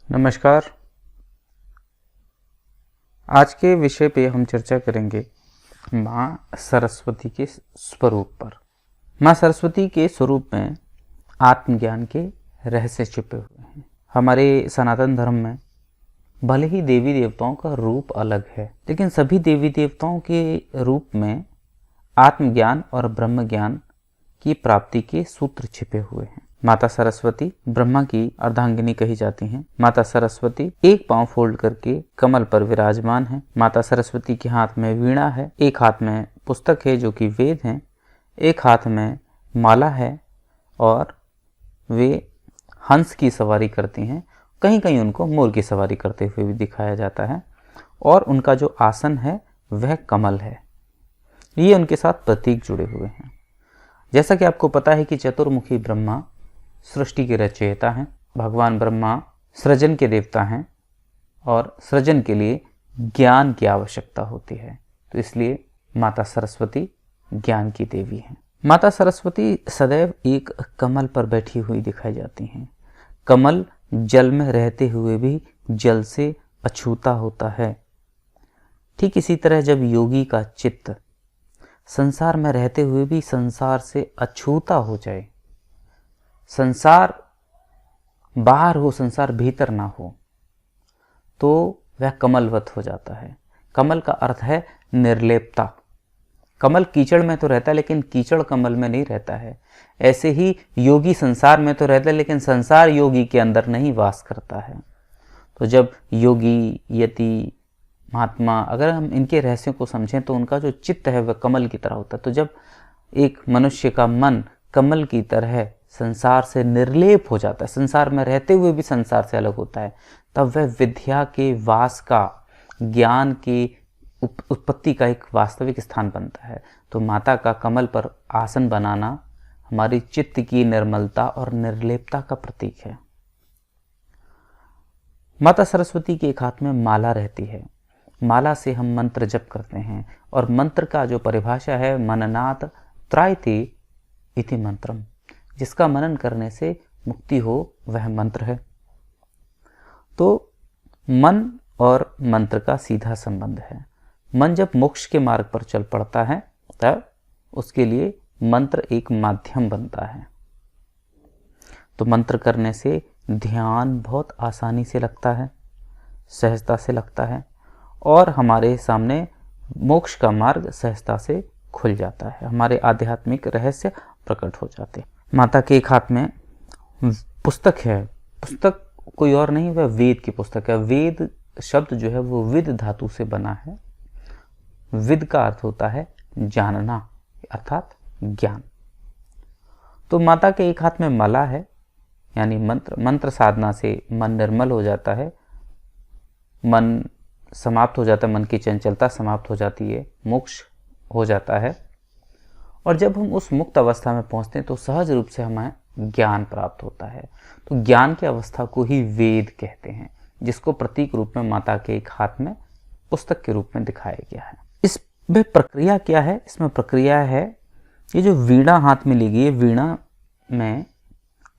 नमस्कार। आज के विषय पे हम चर्चा करेंगे माँ सरस्वती के स्वरूप पर। माँ सरस्वती के स्वरूप में आत्मज्ञान के रहस्य छिपे हुए हैं। हमारे सनातन धर्म में भले ही देवी देवताओं का रूप अलग है, लेकिन सभी देवी देवताओं के रूप में आत्मज्ञान और ब्रह्म ज्ञान की प्राप्ति के सूत्र छिपे हुए हैं। माता सरस्वती ब्रह्मा की अर्धांगिनी कही जाती हैं। माता सरस्वती एक पांव फोल्ड करके कमल पर विराजमान है। माता सरस्वती के हाथ में वीणा है, एक हाथ में पुस्तक है जो कि वेद हैं, एक हाथ में माला है और वे हंस की सवारी करती हैं। कहीं कहीं उनको मोर की सवारी करते हुए भी दिखाया जाता है और उनका जो आसन है वह कमल है। ये उनके साथ प्रतीक जुड़े हुए हैं। जैसा कि आपको पता है कि चतुर्मुखी ब्रह्मा सृष्टि के रचयिता हैं। भगवान ब्रह्मा सृजन के देवता हैं और सृजन के लिए ज्ञान की आवश्यकता होती है, तो इसलिए माता सरस्वती ज्ञान की देवी हैं। माता सरस्वती सदैव एक कमल पर बैठी हुई दिखाई जाती हैं। कमल जल में रहते हुए भी जल से अछूता होता है। ठीक इसी तरह जब योगी का चित्त संसार में रहते हुए भी संसार से अछूता हो जाए, संसार बाहर हो, संसार भीतर ना हो, तो वह कमलवत हो जाता है। कमल का अर्थ है निर्लेपता। कमल कीचड़ में तो रहता है लेकिन कीचड़ कमल में नहीं रहता है। ऐसे ही योगी संसार में तो रहता है लेकिन संसार योगी के अंदर नहीं वास करता है। तो जब योगी, यति, महात्मा, अगर हम इनके रहस्यों को समझें तो उनका जो चित्त है वह कमल की तरह होता है। तो जब एक मनुष्य का मन कमल की तरह संसार से निर्लेप हो जाता है, संसार में रहते हुए भी संसार से अलग होता है, तब वह विद्या के वास का, ज्ञान की उत्पत्ति का एक वास्तविक स्थान बनता है। तो माता का कमल पर आसन बनाना हमारी चित्त की निर्मलता और निर्लेपता का प्रतीक है। माता सरस्वती के एक हाथ में माला रहती है। माला से हम मंत्र जप करते हैं और मंत्र का जो परिभाषा है, मननात् त्रायते इति मंत्रम, जिसका मनन करने से मुक्ति हो वह मंत्र है। तो मन और मंत्र का सीधा संबंध है। मन जब मोक्ष के मार्ग पर चल पड़ता है तब उसके लिए मंत्र एक माध्यम बनता है। तो मंत्र करने से ध्यान बहुत आसानी से लगता है, सहजता से लगता है और हमारे सामने मोक्ष का मार्ग सहजता से खुल जाता है। हमारे आध्यात्मिक रहस्य प्रकट हो जाते हैं। माता के एक हाथ में पुस्तक है। पुस्तक कोई और नहीं, वह वेद की पुस्तक है। वेद शब्द जो है वो विद धातु से बना है। विद का अर्थ होता है जानना, अर्थात ज्ञान। तो माता के एक हाथ में माला है, यानी मंत्र। मंत्र साधना से मन निर्मल हो जाता है, मन समाप्त हो जाता है, मन की चंचलता समाप्त हो जाती है, मोक्ष हो जाता है। और जब हम उस मुक्त अवस्था में पहुंचते हैं तो सहज रूप से हमें ज्ञान प्राप्त होता है। तो ज्ञान की अवस्था को ही वेद कहते हैं, जिसको प्रतीक रूप में माता के एक हाथ में पुस्तक के रूप में दिखाया गया है। इसमें प्रक्रिया क्या है? इसमें प्रक्रिया है, ये जो वीणा हाथ में ली गई है, वीणा में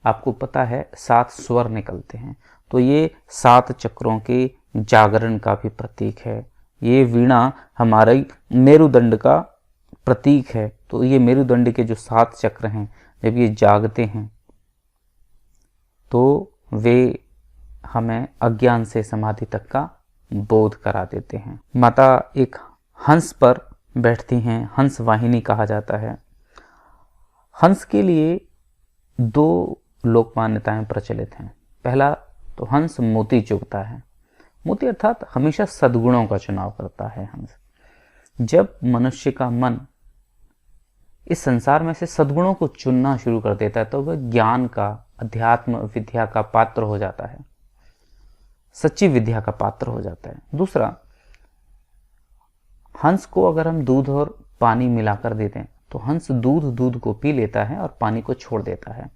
आपको पता है 7 स्वर निकलते हैं। तो ये 7 चक्रों के जागरण का भी प्रतीक है। ये वीणा हमारे मेरुदंड का प्रतीक है। तो ये मेरुदंड के जो 7 चक्र हैं, जब ये जागते हैं तो वे हमें अज्ञान से समाधि तक का बोध करा देते हैं। माता एक हंस पर बैठती हैं, हंस वाहिनी कहा जाता है। हंस के लिए 2 लोक मान्यताएं प्रचलित हैं। पहला तो हंस मोती चुगता है। मोती अर्थात हमेशा सद्गुणों का चुनाव करता है हंस। जब मनुष्य का मन इस संसार में से सद्गुणों को चुनना शुरू कर देता है तो वह ज्ञान का, अध्यात्म विद्या का पात्र हो जाता है, सच्ची विद्या का पात्र हो जाता है। दूसरा, हंस को अगर हम दूध और पानी मिलाकर देते हैं तो हंस दूध को पी लेता है और पानी को छोड़ देता है।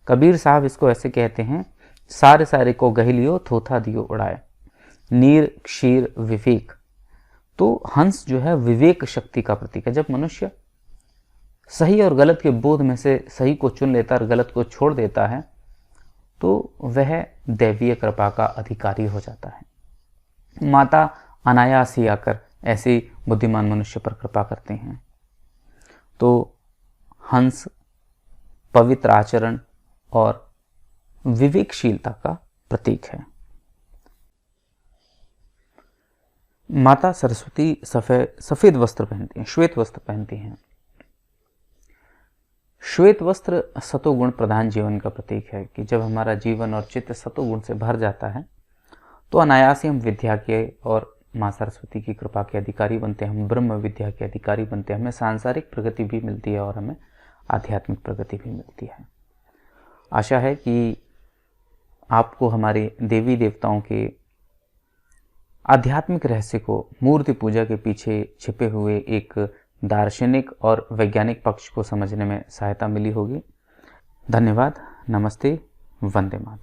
कबीर साहब इसको ऐसे कहते हैं, सारे सारे को गही लियो, थोथा दियो उड़ाए, नीर क्षीर विवेक। तो हंस जो है विवेक शक्ति का प्रतीक है। जब मनुष्य सही और गलत के बोध में से सही को चुन लेता है और गलत को छोड़ देता है तो वह दैवीय कृपा का अधिकारी हो जाता है। माता अनायास ही आकर ऐसे बुद्धिमान मनुष्य पर कृपा करते हैं। तो हंस पवित्र आचरण और विवेकशीलता का प्रतीक है। माता सरस्वती सफेद वस्त्र पहनती हैं, श्वेत वस्त्र पहनती हैं। श्वेत वस्त्र सतोगुण प्रधान जीवन का प्रतीक है कि जब हमारा जीवन और चित्त सतोगुण से भर जाता है तो अनायास ही हम विद्या के और माँ सरस्वती की कृपा के अधिकारी बनते हैं, हम ब्रह्म विद्या के अधिकारी बनते हैं, हमें सांसारिक प्रगति भी मिलती है और हमें आध्यात्मिक प्रगति भी मिलती है। आशा है कि आपको हमारे देवी देवताओं के आध्यात्मिक रहस्य को, मूर्ति पूजा के पीछे छिपे हुए एक दार्शनिक और वैज्ञानिक पक्ष को समझने में सहायता मिली होगी। धन्यवाद। नमस्ते। वंदे मातरम।